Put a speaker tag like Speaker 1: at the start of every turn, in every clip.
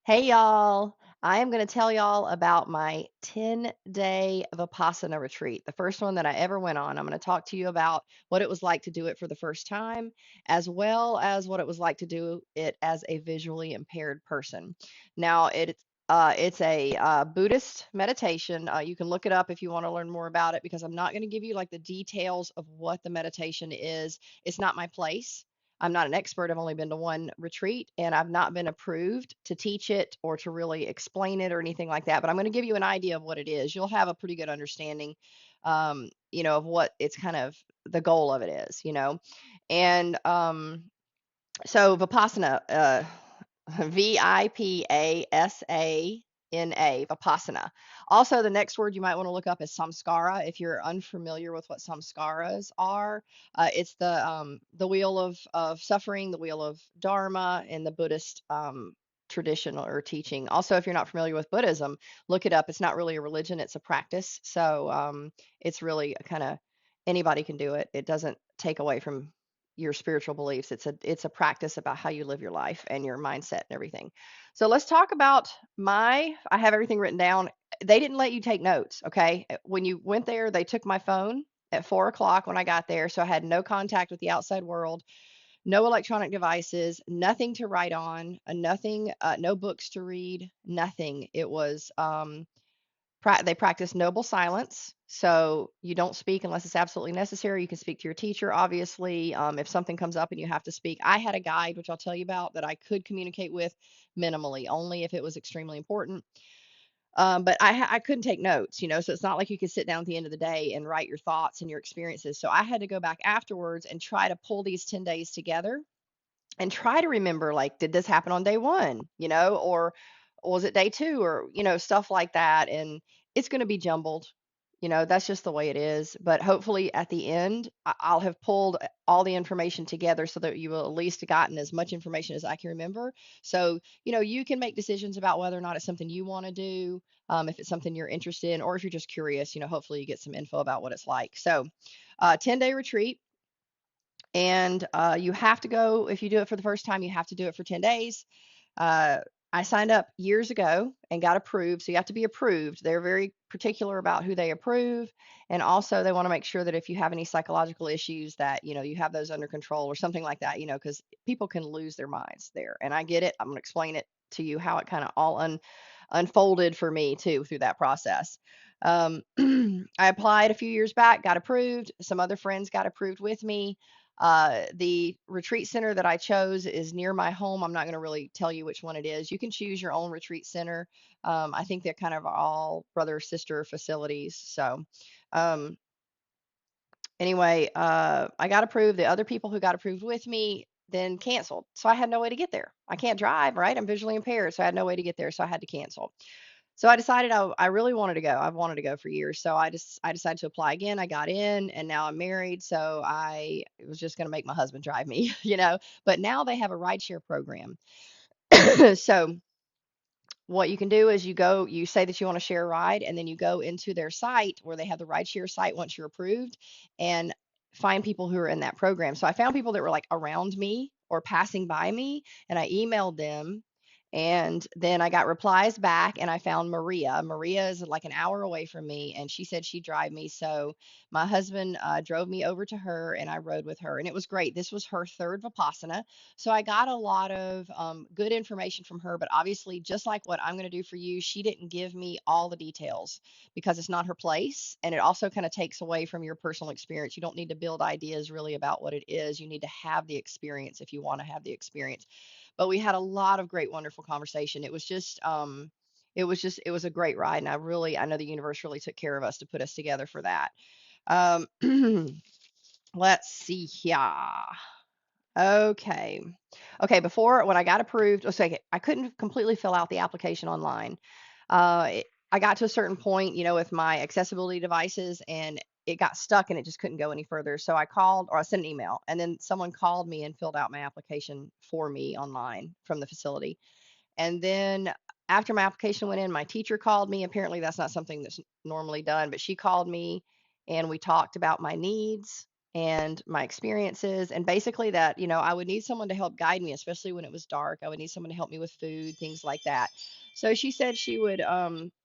Speaker 1: Hey y'all, I am going to tell y'all about my 10-day Vipassana retreat, the first one that I ever went on. I'm going to talk to you about what it was like to do it for the first time, as well as what it was like to do it as a visually impaired person. Now, it's a Buddhist meditation. You can look it up if you want to learn more about it because I'm not going to give you like the details of what the meditation is. It's not my place. I'm not an expert. I've only been to one retreat and I've not been approved to teach it or to really explain it or anything like that. But I'm going to give you an idea of what it is. You'll have a pretty good understanding, of what it's kind of the goal of it is, And so Vipassana, Vipasana, Vipassana. Also, the next word you might want to look up is samskara. If you're unfamiliar with what samskaras are, it's the wheel of suffering, the wheel of dharma, in the Buddhist tradition or teaching. Also, if you're not familiar with Buddhism, look it up. It's not really a religion; it's a practice. So it's really kind of anybody can do it. It doesn't take away from your spiritual beliefs. It's a practice about how you live your life and your mindset and everything. So let's talk about I have everything written down. They didn't let you take notes, okay? When you went there, they took my phone at 4 o'clock when I got there. So I had no contact with the outside world, no electronic devices, nothing to write on, nothing, no books to read, nothing. It was they practice noble silence. So you don't speak unless it's absolutely necessary. You can speak to your teacher, obviously. If something comes up and you have to speak, I had a guide, which I'll tell you about, that I could communicate with minimally, only if it was extremely important. But I couldn't take notes, so it's not like you could sit down at the end of the day and write your thoughts and your experiences. So I had to go back afterwards and try to pull these 10 days together and try to remember, like, did this happen on day one, or was it day two, or stuff like that. And it's going to be jumbled, that's just the way it is. But hopefully at the end I'll have pulled all the information together so that you will at least have gotten as much information as I can remember. So you can make decisions about whether or not it's something you want to do, if it's something you're interested in, or if you're just curious. Hopefully you get some info about what it's like. So 10-day retreat. And you have to go, if you do it for the first time, you have to do it for 10 days. Uh, I signed up years ago and got approved. So you have to be approved. They're very particular about who they approve. And also, they want to make sure that if you have any psychological issues, that, you have those under control or something like that, because people can lose their minds there. And I get it. I'm going to explain it to you how it kind of all unfolded for me too through that process. I applied a few years back, got approved. Some other friends got approved with me. The retreat center that I chose is near my home. I'm not going to really tell you which one it is. You can choose your own retreat center. I think they're kind of all brother sister facilities. So, um, anyway, I got approved. The other people who got approved with me then canceled. So I had no way to get there. I can't drive, right? I'm visually impaired. So I had no way to get there. So I had to cancel. So I decided I really wanted to go. I've wanted to go for years. So I decided to apply again. I got in and now I'm married. So I was just going to make my husband drive me, but now they have a rideshare program. So what you can do is you say that you want to share a ride, and then you go into their site where they have the rideshare site once you're approved, and find people who are in that program. So I found people that were like around me or passing by me, and I emailed them. And then I got replies back, and I found Maria. Maria is like an hour away from me, and she said she'd drive me. So my husband drove me over to her, and I rode with her, and it was great. This was her third Vipassana. So I got a lot of good information from her, but obviously, just like what I'm going to do for you, she didn't give me all the details because it's not her place. And it also kind of takes away from your personal experience. You don't need to build ideas really about what it is. You need to have the experience if you want to have the experience. But we had a lot of great, wonderful conversation. It was a great ride. And I know the universe really took care of us to put us together for that. Um, let's see here. Okay. Okay, before when I got approved, okay, I couldn't completely fill out the application online. I got to a certain point, with my accessibility devices, and it got stuck and it just couldn't go any further. So I called, or I sent an email, and then someone called me and filled out my application for me online from the facility. And then after my application went in, my teacher called me. Apparently, that's not something that's normally done, but she called me and we talked about my needs. and my experiences, and basically that, I would need someone to help guide me, especially when it was dark. I would need someone to help me with food, things like that. So she said she would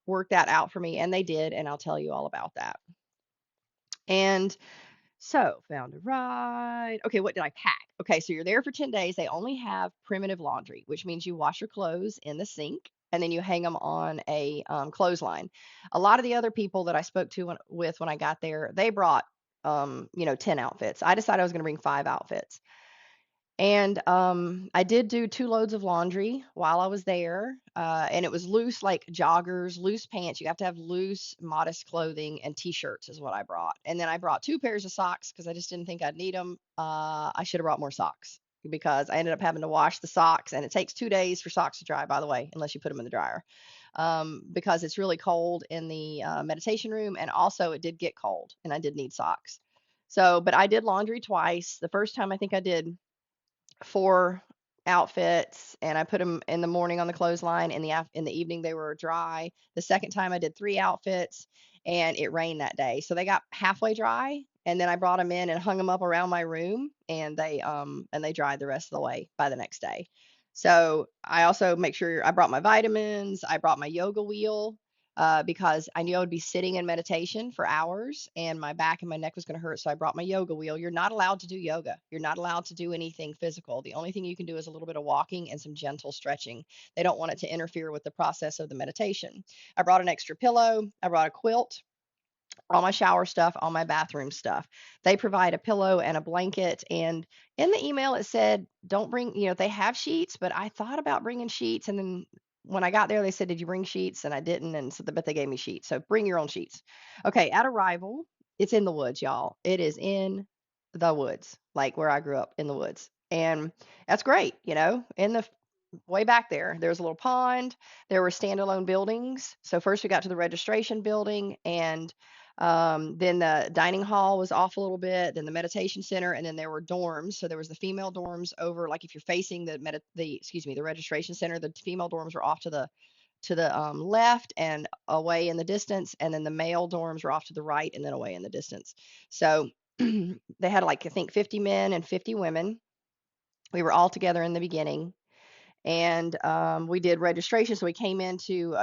Speaker 1: work that out for me, and they did, and I'll tell you all about that. And so, found a ride. Okay, what did I pack? Okay, so you're there for 10 days. They only have primitive laundry, which means you wash your clothes in the sink and then you hang them on a clothesline. A lot of the other people that I spoke to when I got there, they brought 10 outfits. I decided I was going to bring 5 outfits. And I did do 2 loads of laundry while I was there. And it was loose, like joggers, loose pants. You have to have loose, modest clothing, and t-shirts is what I brought. And then I brought 2 pairs of socks because I just didn't think I'd need them. I should have brought more socks because I ended up having to wash the socks, and it takes 2 days for socks to dry, by the way, unless you put them in the dryer. Because it's really cold in the meditation room, and also it did get cold, and I did need socks. So, but I did laundry twice. The first time I think I did 4 outfits, and I put them in the morning on the clothesline. In the evening they were dry. The second time I did 3 outfits, and it rained that day, so they got halfway dry. And then I brought them in and hung them up around my room, and they dried the rest of the way by the next day. So I also make sure I brought my vitamins. I brought my yoga wheel because I knew I would be sitting in meditation for hours and my back and my neck was going to hurt. So I brought my yoga wheel. You're not allowed to do yoga. You're not allowed to do anything physical. The only thing you can do is a little bit of walking and some gentle stretching. They don't want it to interfere with the process of the meditation. I brought an extra pillow. I brought a quilt, all my shower stuff, all my bathroom stuff. They provide a pillow and a blanket. And in the email, it said, don't bring, they have sheets, but I thought about bringing sheets. And then when I got there, they said, did you bring sheets? And I didn't. And so, but they gave me sheets. So bring your own sheets. Okay. At arrival, it's in the woods, y'all. It is in the woods, like where I grew up in the woods. And that's great, in the way back there. There's a little pond. There were standalone buildings. So first we got to the registration building, and then the dining hall was off a little bit. Then the meditation center, and then there were dorms. So there was the female dorms over, like if you're facing the registration center, the female dorms were off to the left and away in the distance, and then the male dorms were off to the right and then away in the distance. So they had like I think 50 men and 50 women. We were all together in the beginning, and we did registration. So we came into,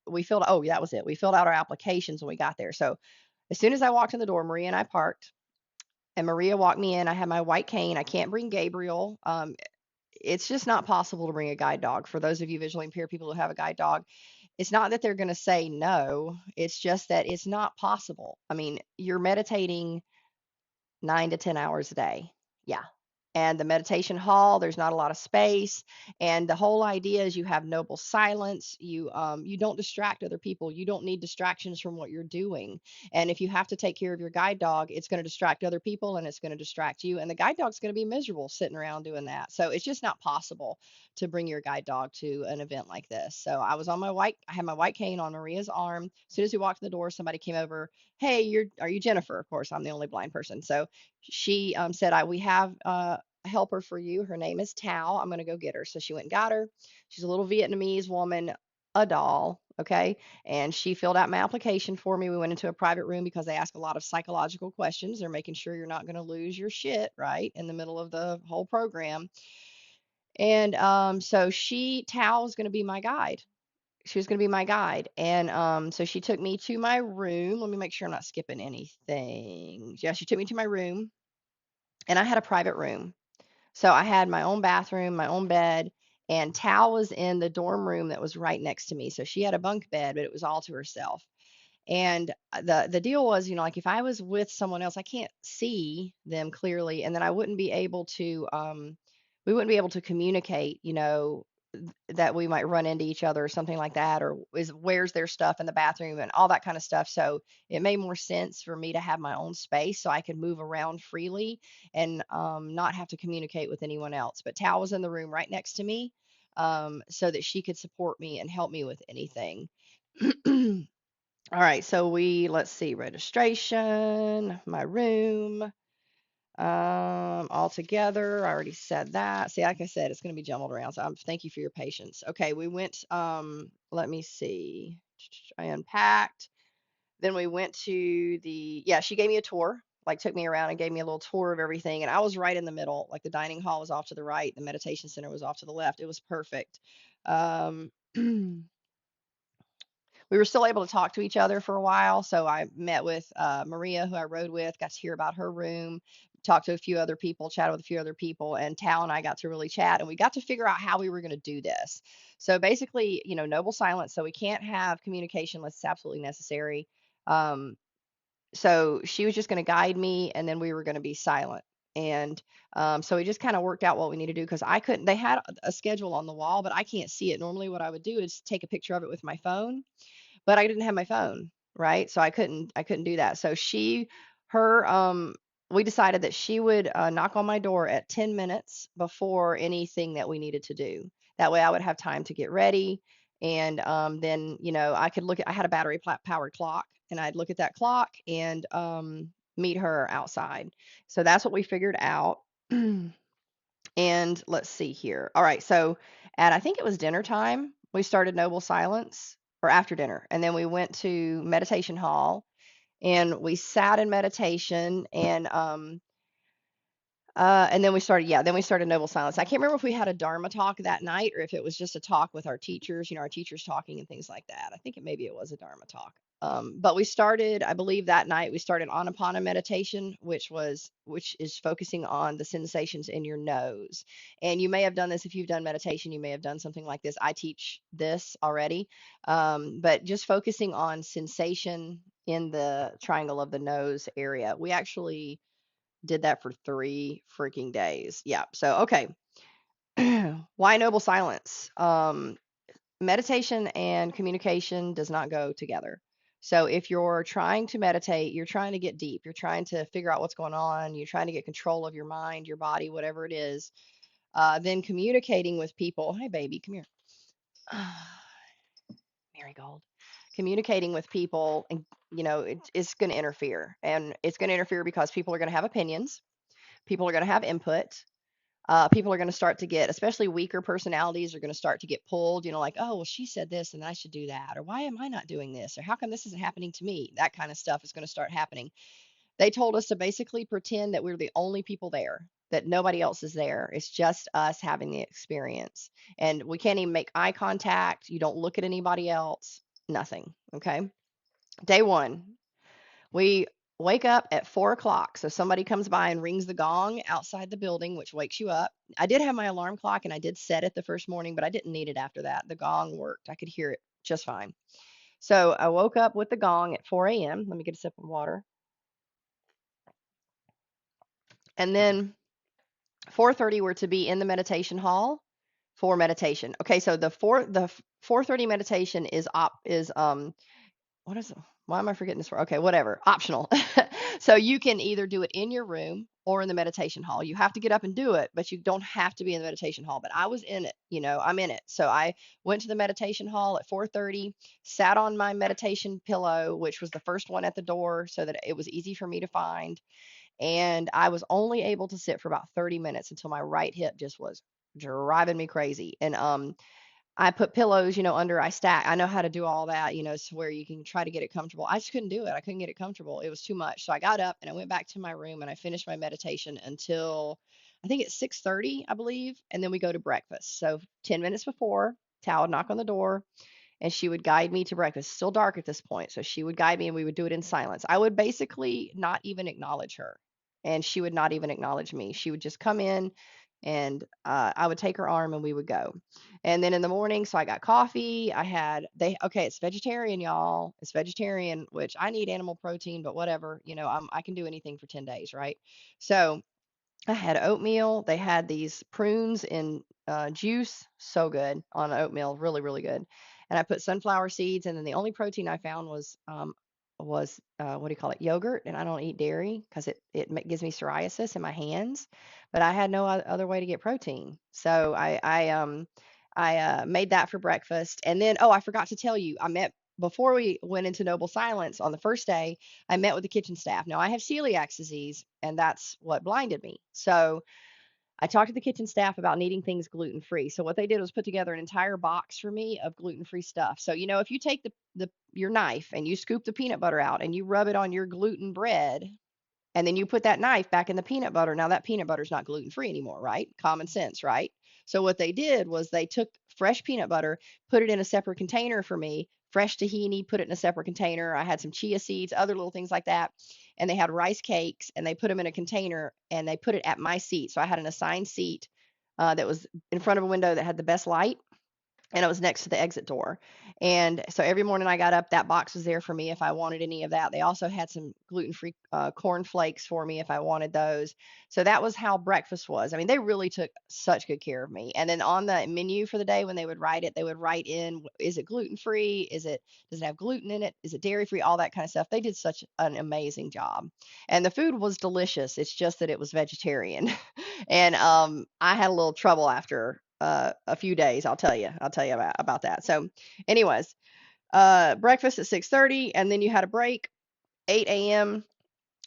Speaker 1: we filled, oh, that was it. We filled out our applications when we got there. So as soon as I walked in the door, Maria and I parked, and Maria walked me in. I had my white cane. I can't bring Gabriel. It's just not possible to bring a guide dog. For those of you visually impaired people who have a guide dog, it's not that they're going to say no. It's just that it's not possible. I mean, you're meditating 9 to 10 hours a day. Yeah. And the meditation hall, there's not a lot of space. And the whole idea is you have noble silence. You don't distract other people. You don't need distractions from what you're doing. And if you have to take care of your guide dog, it's going to distract other people and it's going to distract you. And the guide dog's going to be miserable sitting around doing that. So it's just not possible to bring your guide dog to an event like this. So I had my white cane on Maria's arm. As soon as we walked in the door, somebody came over. Hey, are you Jennifer? Of course, I'm the only blind person. So she said, we have a helper for you. Her name is Tao. I'm going to go get her. So she went and got her. She's a little Vietnamese woman, a doll. Okay. And she filled out my application for me. We went into a private room because they ask a lot of psychological questions. They're making sure you're not going to lose your shit, right, in the middle of the whole program. And so Tao was going to be my guide. She was going to be my guide. And so she took me to my room. Let me make sure I'm not skipping anything. Yeah, she took me to my room, and I had a private room. So I had my own bathroom, my own bed, and Tal was in the dorm room that was right next to me. So she had a bunk bed, but it was all to herself. And the deal was, like if I was with someone else, I can't see them clearly, and then I wouldn't be able to we wouldn't be able to communicate, that we might run into each other or something like that, or where's their stuff in the bathroom and all that kind of stuff. So it made more sense for me to have my own space so I could move around freely and not have to communicate with anyone else. But Tal was in the room right next to me, so that she could support me and help me with anything. All right, so let's see, registration, my room, all together. I already said that. See, like I said, it's going to be jumbled around. So thank you for your patience. Okay, we went, let me see. I unpacked. Then we went to yeah, she gave me a tour like took me around and gave me a little tour of everything. And I was right in the middle. Like the dining hall was off to the right, the meditation center was off to the left. It was perfect. Um, we were still able to talk to each other for a while. So I met with Maria, who I rode with, got to hear about her room, talked to a few other people, chatted with a few other people, and Tal and I got to really chat, and we got to figure out how we were going to do this. So basically, noble silence. So we can't have communication unless it's absolutely necessary. Um, so she was just going to guide me, and then we were going to be silent. And so we just kind of worked out what we need to do because I couldn't. They had a schedule on the wall, but I can't see it. Normally, what I would do is take a picture of it with my phone, but I didn't have my phone, right? So I couldn't do that. So her we decided that she would knock on my door at 10 minutes before anything that we needed to do. That way I would have time to get ready, and then I could I had a battery powered clock, and I'd look at that clock and meet her outside. So that's what we figured out. And let's see here. All right, so at I think it was dinner time, we started Noble Silence, or after dinner, and then we went to meditation hall, and we sat in meditation, and then we started, yeah, then we started Noble Silence. I can't remember if we had a Dharma talk that night or if it was just a talk with our teachers, our teachers talking and things like that. I think maybe it was a Dharma talk. But we started, I believe that night we started Anapana meditation, which is focusing on the sensations in your nose. And you may have done this if you've done meditation, you may have done something like this. I teach this already, but just focusing on sensation in the triangle of the nose area. We actually did that for 3 freaking days. Yeah. So, okay. Why noble silence? Meditation and communication does not go together. So, if you're trying to meditate, you're trying to get deep, you're trying to figure out what's going on, you're trying to get control of your mind, your body, whatever it is, then communicating with people. Hey, baby, come here. Marigold. Communicating with people, and it's going to interfere, and it's going to interfere because people are going to have opinions, people are going to have input. People are going to start to get, especially weaker personalities, are going to start to get pulled, like, oh, well, she said this and I should do that. Or why am I not doing this? Or how come this isn't happening to me? That kind of stuff is going to start happening. They told us to basically pretend that we're the only people there, that nobody else is there. It's just us having the experience. And we can't even make eye contact. You don't look at anybody else, nothing. Okay. Day one, we wake up at 4 o'clock. So somebody comes by and rings the gong outside the building, which wakes you up. I did have my alarm clock and I did set it the first morning, but I didn't need it after that. The gong worked. I could hear it just fine. So I woke up with the gong at 4 a.m. Let me get a sip of water. And then 4:30 we're to be in the meditation hall for meditation. Okay, so the 4:30 meditation is what is it? Why am I forgetting this word? Okay, whatever. Optional. So you can either do it in your room or in the meditation hall. You have to get up and do it, but you don't have to be in the meditation hall. But I was in it, I'm in it. So I went to the meditation hall at 4:30, sat on my meditation pillow, which was the first one at the door so that it was easy for me to find. And I was only able to sit for about 30 minutes until my right hip just was driving me crazy. And I put pillows, under, I stack. I know how to do all that, so where you can try to get it comfortable. I just couldn't do it. I couldn't get it comfortable. It was too much. So I got up and I went back to my room and I finished my meditation until I think it's 6:30, I believe, and then we go to breakfast. So 10 minutes before, Tal would knock on the door and she would guide me to breakfast. It's still dark at this point, so she would guide me and we would do it in silence. I would basically not even acknowledge her, and she would not even acknowledge me. She would just come in, and I would take her arm and we would go. And then in the morning, so I got coffee. Okay, it's vegetarian, y'all. It's vegetarian, which I need animal protein, but whatever. I can do anything for 10 days, right? So I had oatmeal. They had these prunes in juice, so good on oatmeal, really, really good. And I put sunflower seeds, and then the only protein I found was what do you call it, yogurt. And I don't eat dairy because it gives me psoriasis in my hands. But I had no other way to get protein, so I made that for breakfast. And then, oh, I forgot to tell you, I met before we went into Noble Silence on the first day. I met with the kitchen staff. Now I have celiac disease, and that's what blinded me. So I talked to the kitchen staff about needing things gluten free. So what they did was put together an entire box for me of gluten free stuff. So if you take your knife and you scoop the peanut butter out and you rub it on your gluten bread, and then you put that knife back in the peanut butter. Now that peanut butter is not gluten free anymore, right? Common sense, right? So what they did was they took fresh peanut butter, put it in a separate container for me, fresh tahini, put it in a separate container. I had some chia seeds, other little things like that. And they had rice cakes and they put them in a container and they put it at my seat. So I had an assigned seat that was in front of a window that had the best light, and it was next to the exit door. And so every morning I got up, that box was there for me if I wanted any of that. They also had some gluten-free corn flakes for me if I wanted those. So that was how breakfast was. I mean, they really took such good care of me. And then on the menu for the day, when they would write it, they would write in, is it gluten-free? Does it have gluten in it? Is it dairy-free? All that kind of stuff. They did such an amazing job. And the food was delicious. It's just that it was vegetarian. And I had a little trouble after a few days. I'll tell you about that. So, anyways, breakfast at 6:30, and then you had a break, 8 a.m.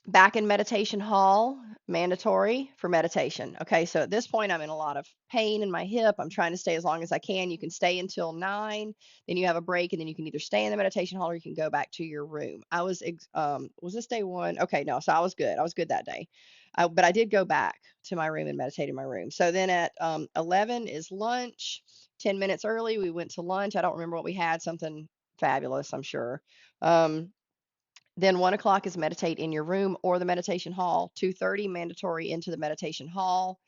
Speaker 1: Back in meditation hall, mandatory for meditation. Okay, so at this point, I'm in a lot of pain in my hip. I'm trying to stay as long as I can. You can stay until 9, then you have a break, and then you can either stay in the meditation hall or you can go back to your room. Was this day one? Okay, no, so I was good. I was good that day. But I did go back to my room and meditate in my room. So then at 11 is lunch. 10 minutes early, we went to lunch. I don't remember what we had, something fabulous, I'm sure. Um, then 1 o'clock is meditate in your room or the meditation hall. 2:30 mandatory into the meditation hall.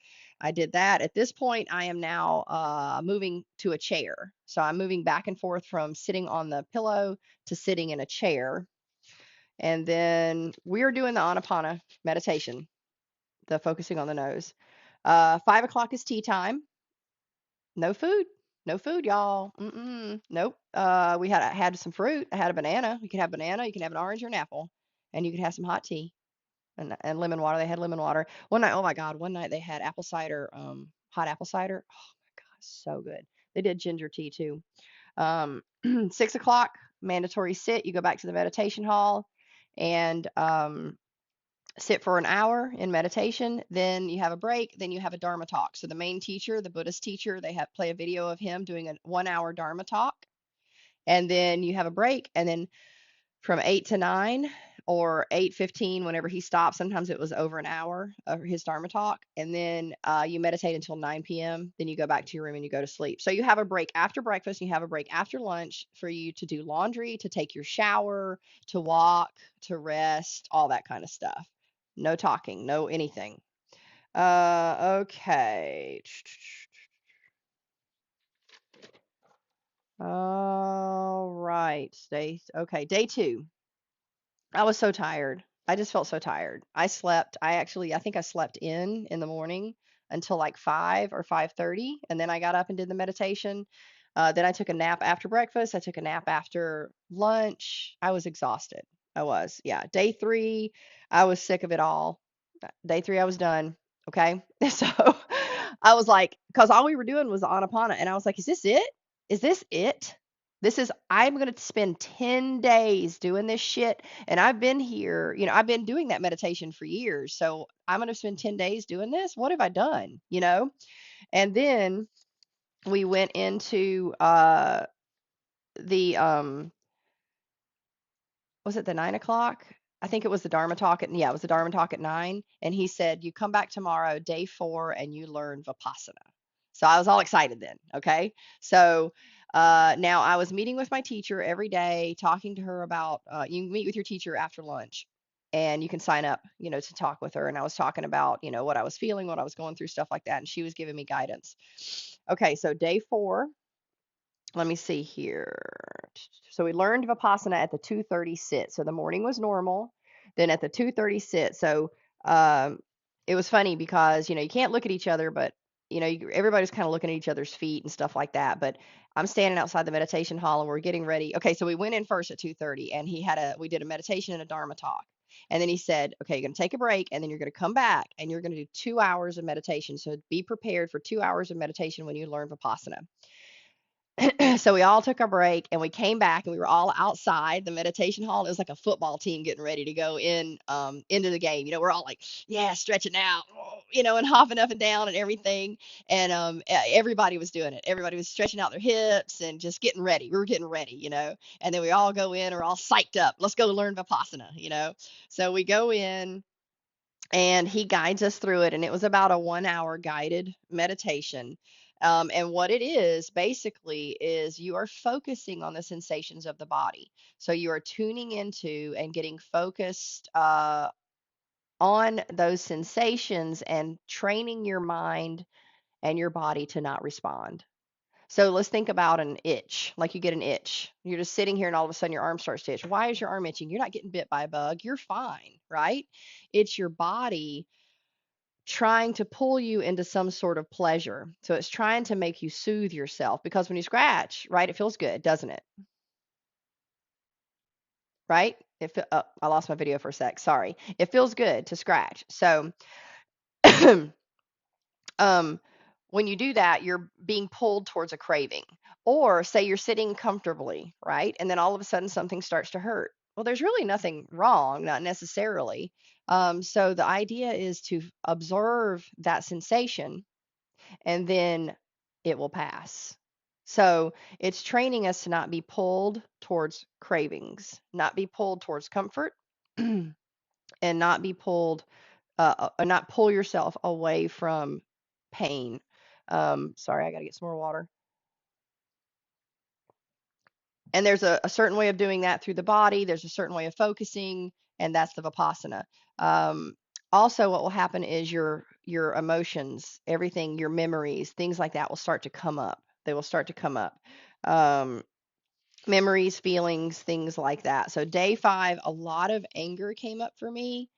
Speaker 1: I did that. At this point, I am now moving to a chair. So I'm moving back and forth from sitting on the pillow to sitting in a chair. And then we're doing the Anapana meditation, the focusing on the nose. 5 o'clock is tea time. No food. No food, y'all. Nope. We had some fruit. I had a banana. You can have banana. You can have an orange or an apple, and you can have some hot tea and lemon water. They had lemon water one night. Oh my God! One night they had apple cider, hot apple cider. Oh my God, so good. They did ginger tea too. 6 o'clock mandatory sit. You go back to the meditation hall and sit for an hour in meditation. Then you have a break. Then you have a Dharma talk. So the main teacher, the Buddhist teacher, they have play a video of him doing a 1 hour Dharma talk. And then you have a break. And then from 8 to 9 or 8:15 whenever he stopped. Sometimes it was over an hour of his Dharma talk. And then you meditate until 9 p.m. Then you go back to your room and you go to sleep. So you have a break after breakfast. You have a break after lunch for you to do laundry, to take your shower, to walk, to rest, all that kind of stuff. No talking, no anything. Okay. All right. Day 2. I was so tired. I just felt so tired. I slept. I think I slept in the morning until like 5 or 5:30, and then I got up and did the meditation. Then I took a nap after breakfast. I took a nap after lunch. I was exhausted. I was. Yeah. Day 3, I was sick of it all. Day 3, I was done. Okay. So I was like, because all we were doing was the Anapana, and I was like, is this it? Is this it? I'm going to spend 10 days doing this shit. And I've been here, I've been doing that meditation for years. So I'm going to spend 10 days doing this. What have I done? And then we went into the, was it the 9 o'clock? I think it was the Dharma talk it was the Dharma talk at 9. And he said, you come back tomorrow, day 4, and you learn Vipassana. So I was all excited then. Okay. So now I was meeting with my teacher every day, talking to her about, you meet with your teacher after lunch and you can sign up, to talk with her. And I was talking about, what I was feeling, what I was going through, stuff like that. And she was giving me guidance. Okay. So day 4, let me see here. So we learned Vipassana at the 2:30 sit. So the morning was normal. Then at the 2:30 sit. So um, it was funny because, you can't look at each other, but, everybody's kind of looking at each other's feet and stuff like that. But I'm standing outside the meditation hall and we're getting ready. Okay, so we went in first at 2:30 and we did a meditation and a Dharma talk. And then he said, okay, you're going to take a break and then you're going to come back and you're going to do 2 hours of meditation. So be prepared for 2 hours of meditation when you learn Vipassana. So we all took our break and we came back and we were all outside the meditation hall. It was like a football team getting ready to go into the game. We're all like, yeah, stretching out, and hopping up and down and everything. And everybody was doing it. Everybody was stretching out their hips and just getting ready. We were getting ready. And then we all go in, we're all psyched up. Let's go learn Vipassana. So we go in and he guides us through it. And it was about a 1 hour guided meditation. And what it is basically is you are focusing on the sensations of the body. So you are tuning into and getting focused on those sensations and training your mind and your body to not respond. So let's think about an itch, like you get an itch. You're just sitting here and all of a sudden your arm starts to itch. Why is your arm itching? You're not getting bit by a bug. You're fine, right? It's your body trying to pull you into some sort of pleasure. So it's trying to make you soothe yourself because when you scratch, right, it feels good, doesn't it? Right? Oh, I lost my video for a sec. Sorry. It feels good to scratch. So um, when you do that, you're being pulled towards a craving. Or say you're sitting comfortably, right? And then all of a sudden something starts to hurt. Well, there's really nothing wrong, not necessarily. So the idea is to observe that sensation and then it will pass. So it's training us to not be pulled towards cravings, not be pulled towards comfort, and not be pulled not pull yourself away from pain. Sorry, I got to get some more water. And there's a certain way of doing that through the body. There's a certain way of focusing, and that's the Vipassana. Um, Also, what will happen is your emotions, everything, your memories, things like that will start to come up. They will start to come up. Um, Memories, feelings, things like that. So day 5, a lot of anger came up for me.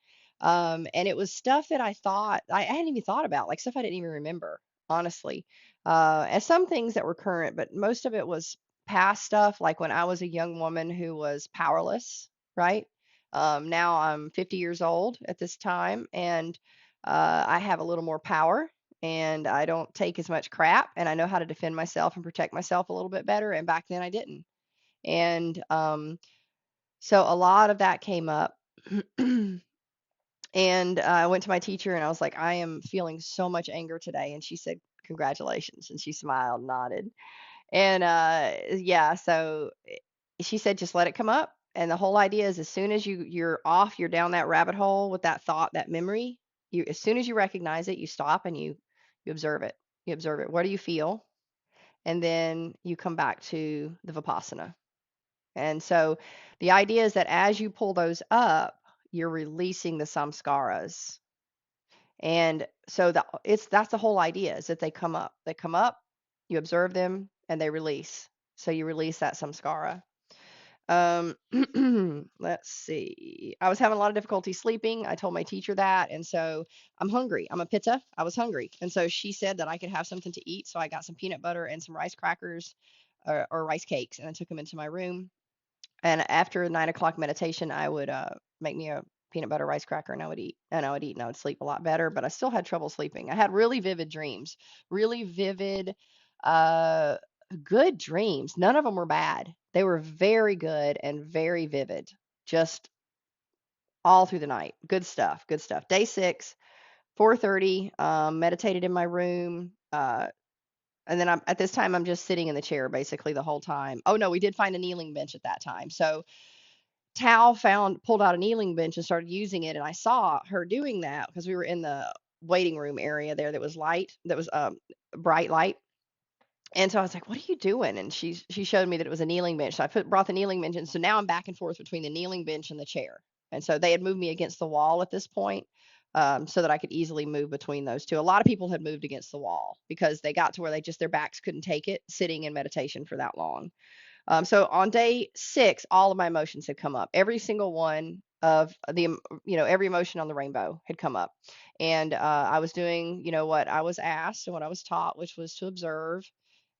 Speaker 1: And it was stuff that I thought I hadn't even thought about, like stuff I didn't even remember, honestly. And some things that were current, but most of it was past stuff, like when I was a young woman who was powerless, right? Now I'm 50 years old at this time, and I have a little more power and I don't take as much crap and I know how to defend myself and protect myself a little bit better. And back then I didn't. And so a lot of that came up. And I went to my teacher and I was like, I am feeling so much anger today. And she said, congratulations. And she smiled, nodded. And yeah, so she said, just let it come up. And the whole idea is as soon as you're off, you're down that rabbit hole with that thought, that memory, you as soon as you recognize it, you stop and you observe it. You observe it. What do you feel? And then you come back to the Vipassana. And so the idea is that as you pull those up, you're releasing the samskaras. And so that's the whole idea is that they come up. They come up, you observe them, and they release. So you release that samskara. Um, let's see. I was having a lot of difficulty sleeping. I told my teacher that, and so I'm hungry. I'm a pitta. I was hungry, and so she said that I could have something to eat. So I got some peanut butter and some rice crackers, or rice cakes, and I took them into my room. And after 9 o'clock meditation, I would make me a peanut butter rice cracker and I would eat and I would eat and I would sleep a lot better, but I still had trouble sleeping. I had really vivid dreams, really vivid, uh, good dreams. None of them were bad. They were very good and very vivid, just all through the night. Good stuff, good stuff. Day 6, 4:30, meditated in my room. And then at this time, I'm just sitting in the chair basically the whole time. Oh no, we did find a kneeling bench at that time. So Tao pulled out a kneeling bench and started using it, and I saw her doing that because we were in the waiting room area there that was bright light. And so I was like, "What are you doing?" And she showed me that it was a kneeling bench. So brought the kneeling bench, and so now I'm back and forth between the kneeling bench and the chair. And so they had moved me against the wall at this point, so that I could easily move between those two. A lot of people had moved against the wall because they got to where their backs couldn't take it sitting in meditation for that long. So on day 6, all of my emotions had come up. Every single one of every emotion on the rainbow had come up. And I was doing, what I was asked and what I was taught, which was to observe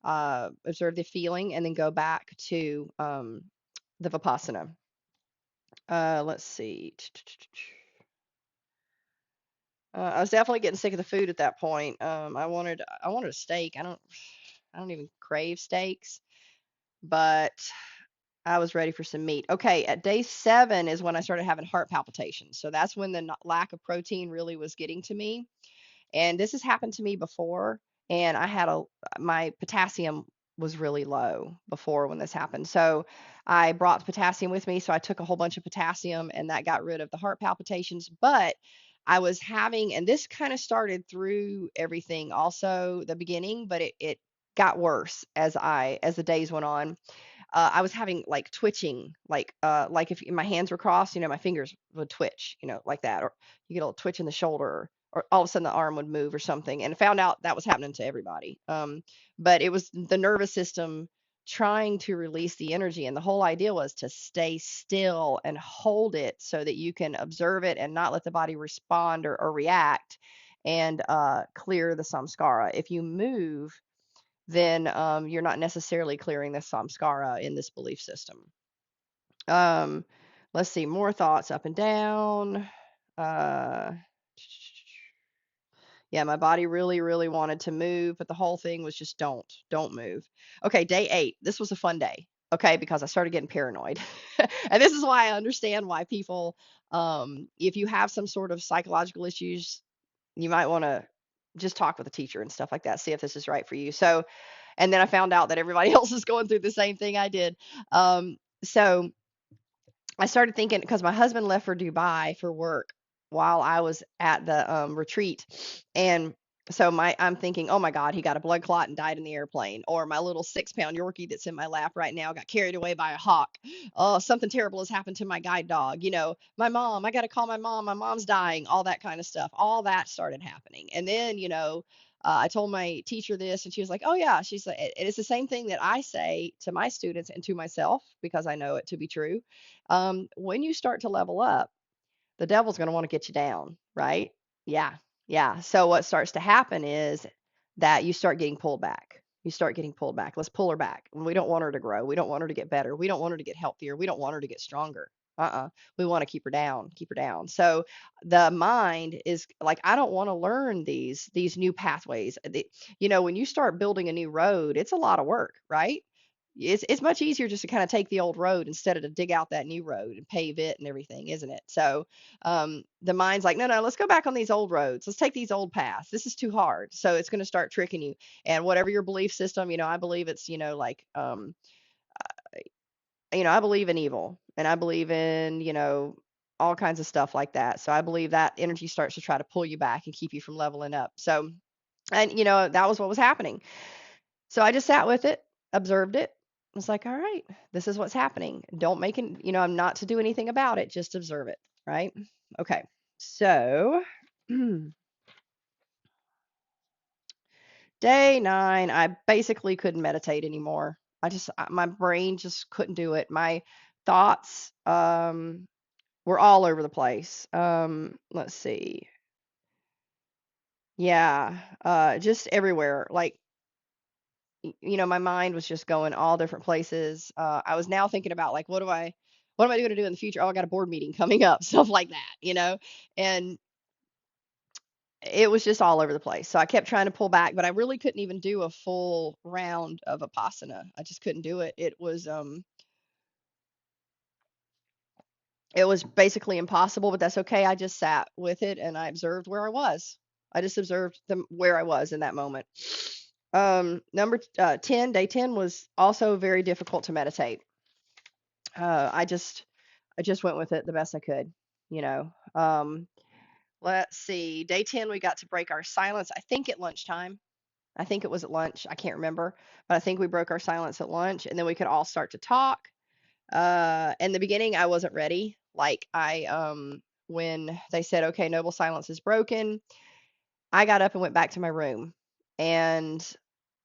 Speaker 1: the feeling and then go back to the Vipassana. Let's see. I was definitely getting sick of the food at that point. I wanted a steak. I don't even crave steaks, but I was ready for some meat. Okay, at day 7 is when I started having heart palpitations. So that's when the lack of protein really was getting to me. And this has happened to me before. And my potassium was really low before when this happened. So I brought the potassium with me. So I took a whole bunch of potassium and that got rid of the heart palpitations. But I was having, and this kind of started through everything also the beginning, but it got worse as the days went on. I was having like twitching, like if my hands were crossed, my fingers would twitch, like that, or you get a little twitch in the shoulder, or all of a sudden the arm would move or something, and found out that was happening to everybody. But it was the nervous system trying to release the energy, and the whole idea was to stay still and hold it so that you can observe it and not let the body respond or react, and clear the samskara. If you move, then you're not necessarily clearing the samskara in this belief system. Um, let's see, more thoughts up and down. Uh, yeah, my body really, really wanted to move, but the whole thing was just don't move. Okay, day 8. This was a fun day. Okay, because I started getting paranoid. And this is why I understand why people, if you have some sort of psychological issues, you might want to just talk with a teacher and stuff like that, see if this is right for you. So, and then I found out that everybody else is going through the same thing I did. So I started thinking, because my husband left for Dubai for work while I was at the retreat, and so I'm thinking, oh my God, he got a blood clot and died in the airplane, or my little 6-pound Yorkie that's in my lap right now got carried away by a hawk. Oh, something terrible has happened to my guide dog. My mom, I got to call my mom. My mom's dying. All that kind of stuff. All that started happening, and then I told my teacher this, and she was like, "Oh yeah." She's like, "And it's the same thing that I say to my students and to myself because I know it to be true. When you start to level up, the devil's going to want to get you down, right? Yeah. Yeah. So what starts to happen is that you start getting pulled back. You start getting pulled back. Let's pull her back. We don't want her to grow. We don't want her to get better. We don't want her to get healthier. We don't want her to get stronger. We want to keep her down, keep her down. So the mind is like, I don't want to learn these new pathways. When you start building a new road, it's a lot of work, right? It's much easier just to kind of take the old road instead of to dig out that new road and pave it and everything, isn't it? So the mind's like, no, no, let's go back on these old roads. Let's take these old paths. This is too hard. So it's going to start tricking you. And whatever your belief system, I believe it's, like, I believe in evil, and I believe in, all kinds of stuff like that. So I believe that energy starts to try to pull you back and keep you from leveling up. So, and, that was what was happening. So I just sat with it, observed it. I was like, all right, this is what's happening. Don't make it, I'm not to do anything about it, just observe it, right? Okay. So day 9, I basically couldn't meditate anymore. My brain just couldn't do it. My thoughts were all over the place. Let's see. Yeah, just everywhere. Like, my mind was just going all different places. I was now thinking about, like, what am I going to do in the future? Oh, I got a board meeting coming up, stuff like that. And it was just all over the place. So I kept trying to pull back, but I really couldn't even do a full round of Vipassana. I just couldn't do it. It was basically impossible, but that's okay. I just sat with it and I observed where I was. I just observed where I was in that moment. Number 10, day 10 was also very difficult to meditate. I just went with it the best I could, you know. Let's see. Day 10, we got to break our silence, I think at lunchtime. I think it was at lunch. I can't remember, but I think we broke our silence at lunch, and then we could all start to talk. In the beginning, I wasn't ready. Like, when they said, okay, noble silence is broken, I got up and went back to my room, and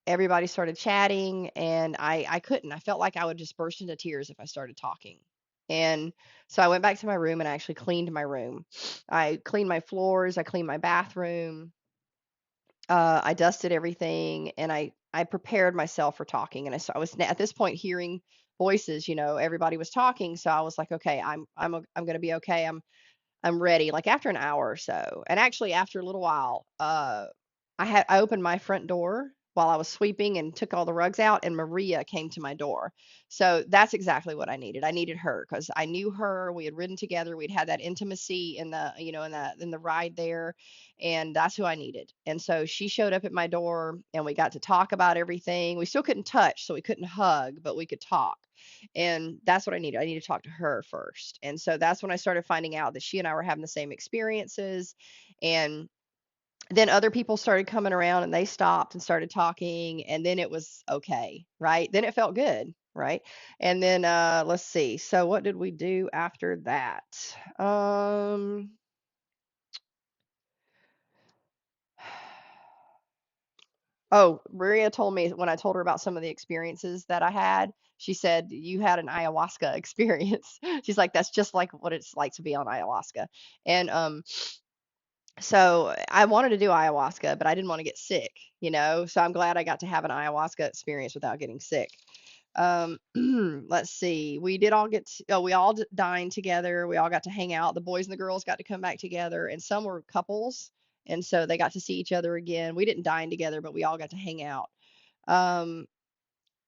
Speaker 1: everybody started chatting, and I couldn't. I felt like I would just burst into tears if I started talking. And so I went back to my room and I actually cleaned my room. I cleaned my floors, I cleaned my bathroom, I dusted everything, and I prepared myself for talking. And I was at this point hearing voices. Everybody was talking, so I was like, okay, I'm gonna be okay. I'm ready. Like after an hour or so, and actually after a little while, I opened my front door while I was sweeping and took all the rugs out, and Maria came to my door. So that's exactly what I needed. I needed her because I knew her. We had ridden together. We'd had that intimacy in the, in the ride there, and that's who I needed. And so she showed up at my door, and we got to talk about everything. We still couldn't touch, so we couldn't hug, but we could talk. And that's what I needed. I needed to talk to her first. And so that's when I started finding out that she and I were having the same experiences. And then other people started coming around and they stopped and started talking, and then it was okay, right? Then it felt good, right? And then let's see. So what did we do after that? Um Oh, Maria told me when I told her about some of the experiences that I had, she said, "You had an ayahuasca experience." She's like, "That's just like what it's like to be on ayahuasca." And so I wanted to do ayahuasca, but I didn't want to get sick, So I'm glad I got to have an ayahuasca experience without getting sick. Let's see. We did all we all dined together. We all got to hang out. The boys and the girls got to come back together, and some were couples, and so they got to see each other again. We didn't dine together, but we all got to hang out. Um,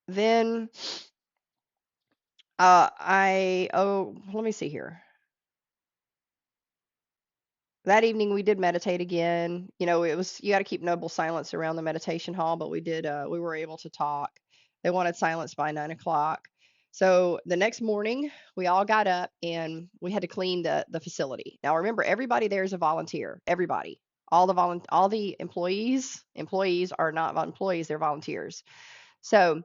Speaker 1: then let me see here. That evening we did meditate again. It was, you got to keep noble silence around the meditation hall, but we were able to talk. They wanted silence by 9 o'clock. So the next morning we all got up and we had to clean the facility. Now remember, everybody there is a volunteer. Everybody. All the employees are not employees, they're volunteers. So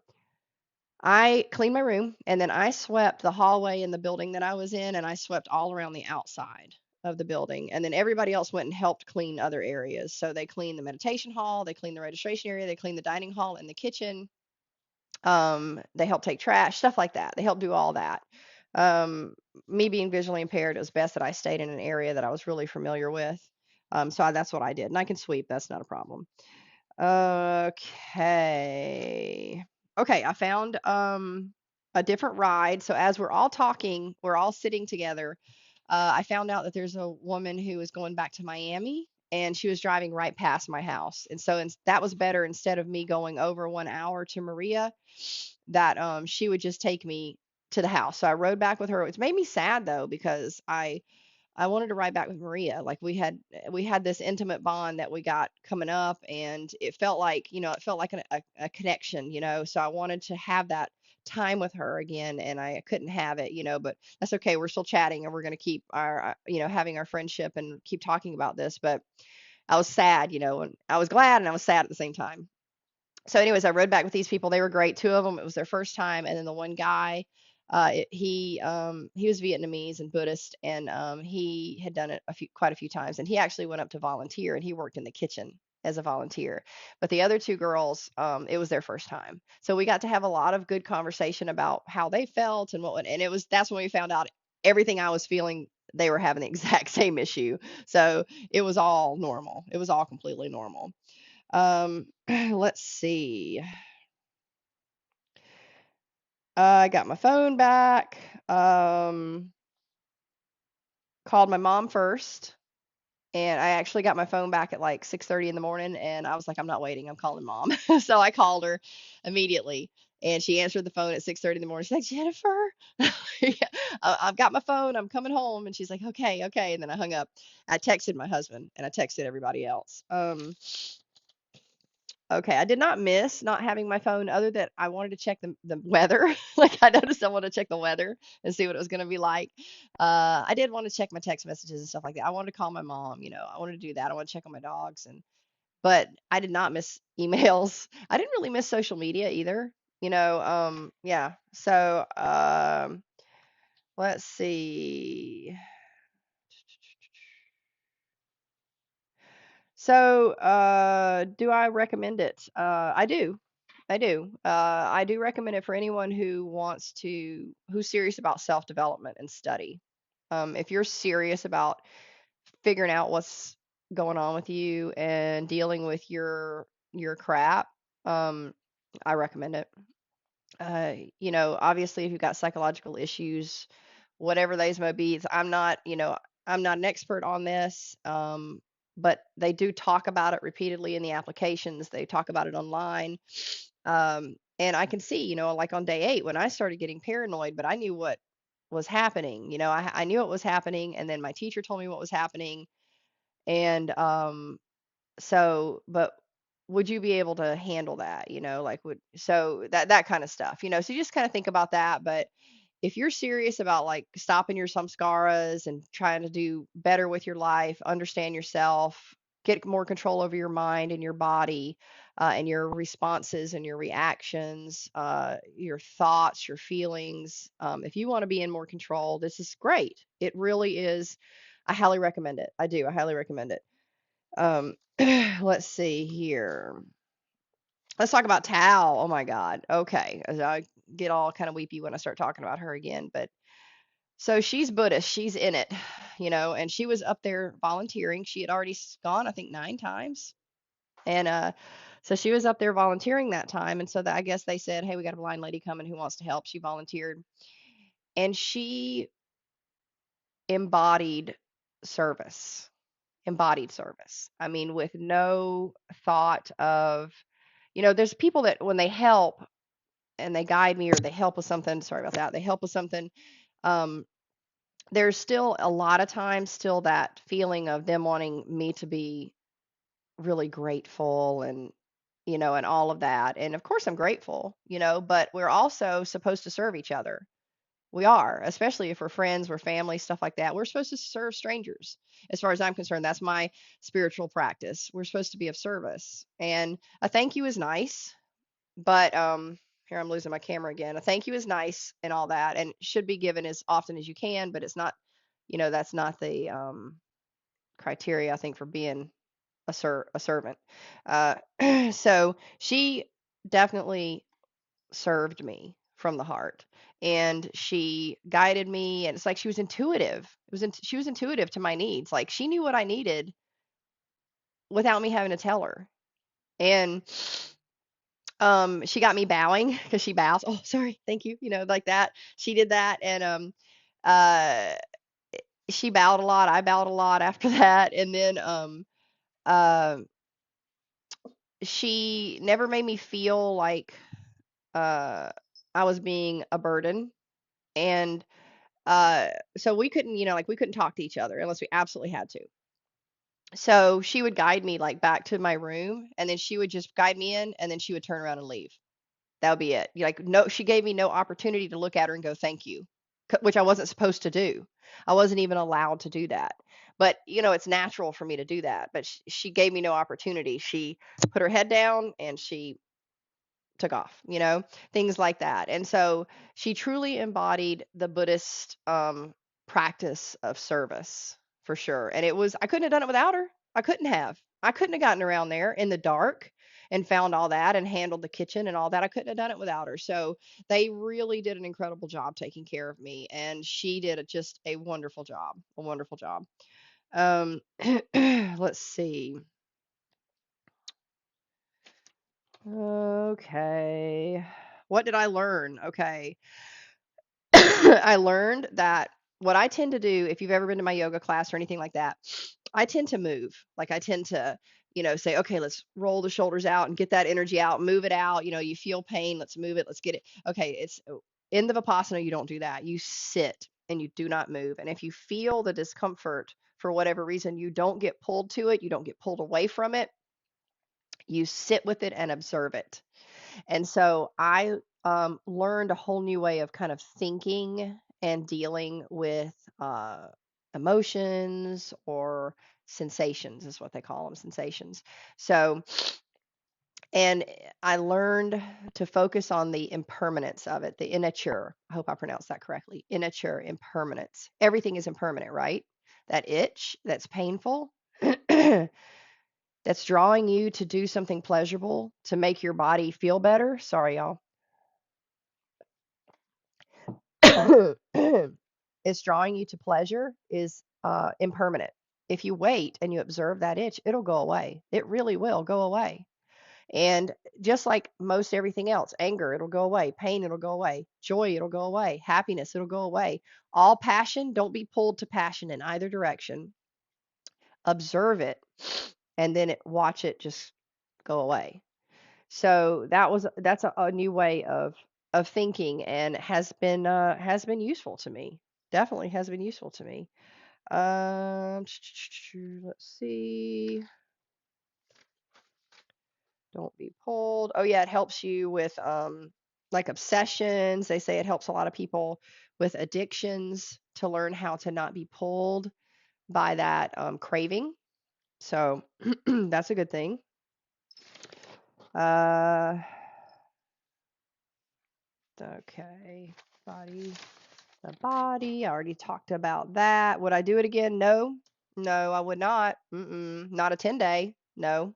Speaker 1: I cleaned my room and then I swept the hallway in the building that I was in, and I swept all around the outside of the building. And then everybody else went and helped clean other areas. So they cleaned the meditation hall, they cleaned the registration area, they cleaned the dining hall and the kitchen. They helped take trash, stuff like that. They helped do all that. Um, Me being visually impaired, it was best that I stayed in an area that I was really familiar with. That's what I did. And I can sweep, that's not a problem. Okay. Okay, I found a different ride. So as we're all talking, we're all sitting together. I found out that there's a woman who is going back to Miami, and she was driving right past my house. And so that was better, instead of me going over 1 hour to Maria, that she would just take me to the house. So I rode back with her. It made me sad though, because I wanted to ride back with Maria. Like we had this intimate bond that we got coming up, and it felt like, it felt like a connection, So I wanted to have that time with her again, and I couldn't have it, but that's okay. We're still chatting, and we're going to keep our, having our friendship and keep talking about this. But I was sad, and I was glad and I was sad at the same time. So anyways, I rode back with these people. They were great. Two of them, it was their first time, and then the one guy, he was Vietnamese and Buddhist, and he had done it quite a few times, and he actually went up to volunteer, and he worked in the kitchen as a volunteer. But the other two girls, it was their first time, so we got to have a lot of good conversation about how they felt and and that's when we found out everything I was feeling. They were having the exact same issue, so it was all normal. It was all completely normal. Let's see. I got my phone back. Called my mom first, and I actually got my phone back at like 6:30 in the morning, and I was like, I'm not waiting. I'm calling mom. So I called her immediately, and she answered the phone at 6:30 in the morning. She's like, Jennifer, yeah, I've got my phone. I'm coming home. And she's like, okay, okay. And then I hung up. I texted my husband, and I texted everybody else. Okay, I did not miss not having my phone, other than I wanted to check the weather. Like I noticed I wanted to check the weather and see what it was going to be like. I did want to check my text messages and stuff like that. I wanted to call my mom, I wanted to do that. I want to check on my dogs, but I did not miss emails. I didn't really miss social media either, yeah. So, let's see. So, do I recommend it? I do. I do. I do recommend it for anyone who's serious about self-development and study. If you're serious about figuring out what's going on with you and dealing with your crap, um, I recommend it. Obviously, if you've got psychological issues, whatever those may be, I'm not an expert on this. but they do talk about it repeatedly in the applications. They talk about it online. And I can see, like on day 8 when I started getting paranoid, but I knew what was happening. I knew it was happening, and then my teacher told me what was happening. And but would you be able to handle that? Like that kind of stuff. So you just kind of think about that. But if you're serious about like stopping your samskaras and trying to do better with your life, understand yourself, get more control over your mind and your body, and your responses and your reactions, your thoughts, your feelings. If you want to be in more control, this is great. It really is. I highly recommend it. I do. I highly recommend it. Let's see here. Let's talk about Tao. Oh my God. Okay. As I get all kind of weepy when I start talking about her again. But so she's Buddhist. She's in it, and she was up there volunteering. She had already gone, I think, 9 times. And so she was up there volunteering that time. And so I guess they said, hey, we got a blind lady coming who wants to help. She volunteered. And she embodied service. Embodied service. I mean, with no thought of, there's people that when they help and they guide me or they help with something, sorry about that, they help with something, um, there's still a lot of times still that feeling of them wanting me to be really grateful and all of that. And of course I'm grateful, but we're also supposed to serve each other. We are, especially if we're friends, we're family, stuff like that. We're supposed to serve strangers. As far as I'm concerned, that's my spiritual practice. We're supposed to be of service. And a thank you is nice, but here I'm losing my camera again. A thank you is nice and all that and should be given as often as you can, but it's not, that's not the criteria I think for being a servant. Uh so she definitely served me from the heart, and she guided me, and it's like she was intuitive. She was intuitive to my needs. Like she knew what I needed without me having to tell her. And she got me bowing because she bows. Oh, sorry, thank you, like that. She did that. And uh she bowed a lot, I bowed a lot after that. And then uh she never made me feel like uh I was being a burden. And so we couldn't, like we couldn't talk to each other unless we absolutely had to. So she would guide me like back to my room, and then she would just guide me in, and then she would turn around and leave. That would be it. Like no, she gave me no opportunity to look at her and go thank you, which I wasn't supposed to do. I wasn't even allowed to do that. But it's natural for me to do that. But she gave me no opportunity. She put her head down and she took off, things like that. And so she truly embodied the Buddhist practice of service for sure. And I couldn't have done it without her. I couldn't have. I couldn't have gotten around there in the dark and found all that and handled the kitchen and all that. I couldn't have done it without her. So they really did an incredible job taking care of me. And she did just a wonderful job, a wonderful job. Um, let's see. Okay. What did I learn? Okay. I learned that what I tend to do, if you've ever been to my yoga class or anything like that, I tend to move. Like I tend to, say, okay, let's roll the shoulders out and get that energy out, move it out. You feel pain, let's move it, let's get it. Okay, it's in the Vipassana, you don't do that. You sit and you do not move. And if you feel the discomfort for whatever reason, you don't get pulled to it, you don't get pulled away from it. You sit with it and observe it. And so I learned a whole new way of kind of thinking and dealing with emotions or sensations, is what they call them, sensations. So, and I learned to focus on the impermanence of it, the inature. I hope I pronounced that correctly. Inature, impermanence. Everything is impermanent, right? That itch that's painful, that's drawing you to do something pleasurable to make your body feel better. Sorry, y'all. It's drawing you to pleasure is impermanent. If you wait and you observe that itch, it'll go away. It really will go away. And just like most everything else, anger, it'll go away. Pain, it'll go away. Joy, it'll go away. Happiness, it'll go away. All passion, don't be pulled to passion in either direction. observe it, and then watch it just go away. So that's a new way of thinking, and has been useful to me. Definitely has been useful to me. Let's see. Don't be pulled. Oh yeah, it helps you with like obsessions. They say it helps a lot of people with addictions to learn how to not be pulled by that craving. So that's a good thing. Uh, okay, body, the body. I already talked about that. Would I do it again? No, no, I would not. Not a 10-day. No,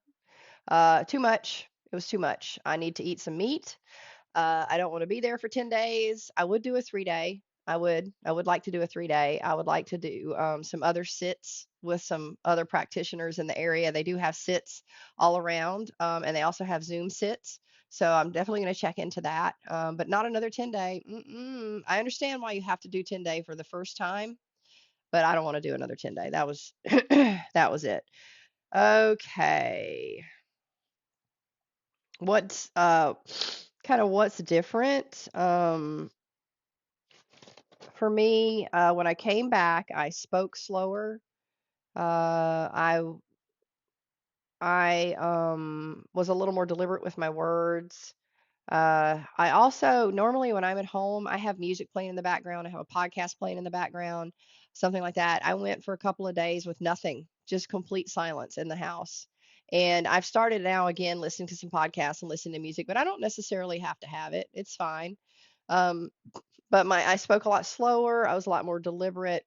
Speaker 1: too much. It was too much. I need to eat some meat. I don't want to be there for 10 days. I would do a 3-day. I would like to do a 3-day. I would like to do some other sits with some other practitioners in the area. They do have sits all around, and they also have Zoom sits. So I'm definitely going to check into that, but not another 10-day. I understand why you have to do 10-day for the first time, but I don't want to do another 10-day. That was that was it. Okay. What's kind of what's different? For me, when I came back, I spoke slower. Uh, I I was a little more deliberate with my words. I also normally when I'm at home, I have music playing in the background. I have a podcast playing in the background, something like that. I went for a couple of days with nothing, just complete silence in the house. And I've started now again listening to some podcasts and listening to music, but I don't necessarily have to have it. It's fine. Um, but I spoke a lot slower. I was a lot more deliberate,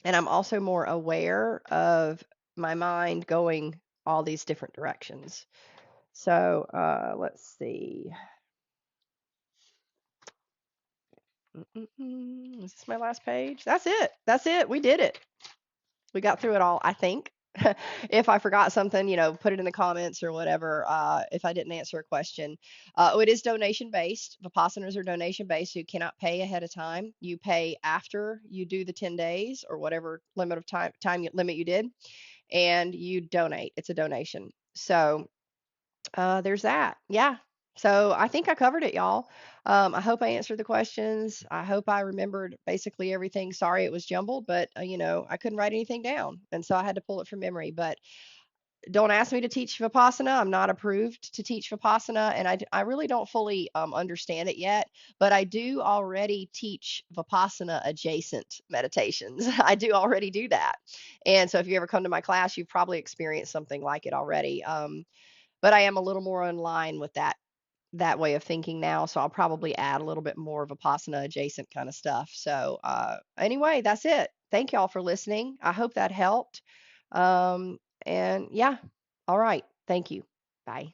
Speaker 1: and I'm also more aware of my mind going all these different directions. So let's see. Is this my last page? That's it. That's it. We did it. We got through it all, I think. If I forgot something, put it in the comments or whatever. If I didn't answer a question, it is donation based. Vipassanas are donation based, so you cannot pay ahead of time. You pay after you do the 10 days or whatever limit of time limit you did, and you donate. It's a donation. So there's that. Yeah. So I think I covered it, y'all. I hope I answered the questions. I hope I remembered basically everything. Sorry it was jumbled, but I couldn't write anything down, and so I had to pull it from memory. But don't ask me to teach Vipassana. I'm not approved to teach Vipassana, and I really don't fully understand it yet. But I do already teach Vipassana adjacent meditations. I do already do that, and so if you ever come to my class, you've probably experienced something like it already. But I am a little more in line with that way of thinking now, so I'll probably add a little bit more Vipassana adjacent kind of stuff. So anyway, that's it. Thank y'all for listening. I hope that helped. And yeah, all right. Thank you. Bye.